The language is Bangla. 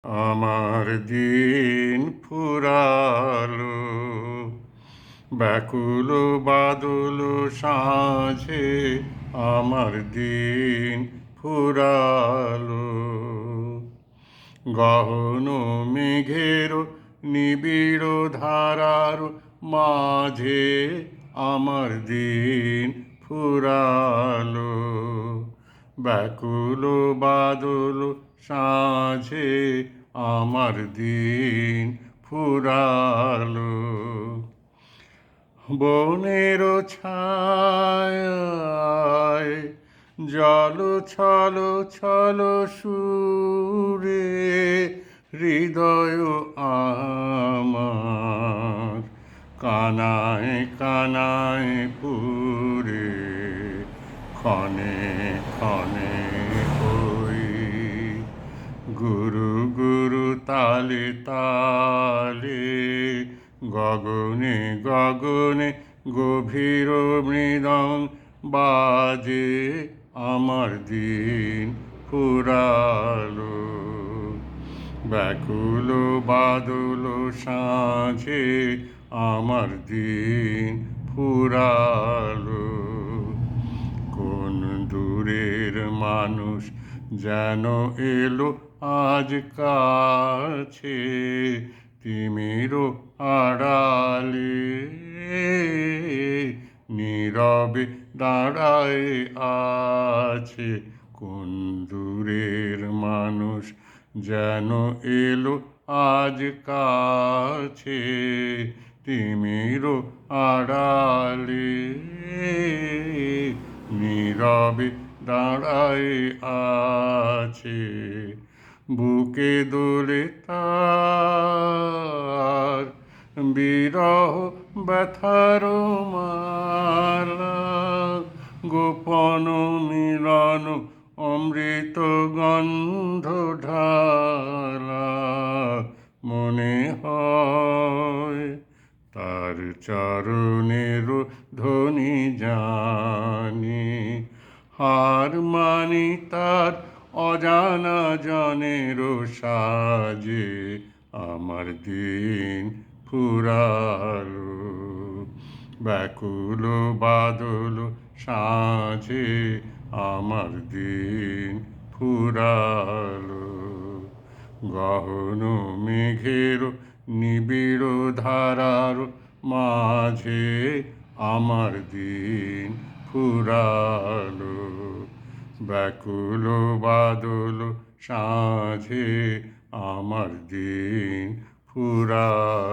আমার দিন ফুরালো, ব্যাকুল বাদল সাঁঝে আমার দিন ফুরালো। গহন মেঘের নিবিড় ধারার মাঝে আমার দিন ফুরালো। ব্যাকুল বাদল সাঁঝে আমার দিন ফুরালো। বনের ছায়ায় জল ছল ছল সুরে হৃদয় আমার কানায় কানায় পুরে ক্ষণে ক্ষণে হই গুরু গুরু তালে তালে গগনে গগনে গভীর মৃদং বাজে আমার দিন ফুরালো। ব্যাকুল বাদল সাঁঝে আমার দিন ফুরালো। কোন দূরের মানুষ যেন এলো আজ কাছে তিমির আড়ালে, নীরবে দাঁড়ায় আছে। কোন দূরের মানুষ যেন এলো আজ কাছে তিমির আড়ালে, নীরবে দাঁড়ায় আছে। বুকে দোলে তার বিরহ ব্যথার মালা, গোপন মিলন অমৃত গন্ধ ঢালা। মনে হয় তার চরণের ধ্বনি জানি, হার মানি তার অজানা জনের সাজে আমার দিন ফুরালো। ব্যাকুল বাদল সাঁঝে আমার দিন ফুরালো। গহন মেঘের নিবিড় ধারার মাঝে আমার দিন ফুরালো। ব্যাকুল বাদল সাঁঝে আমার দিন ফুরালো।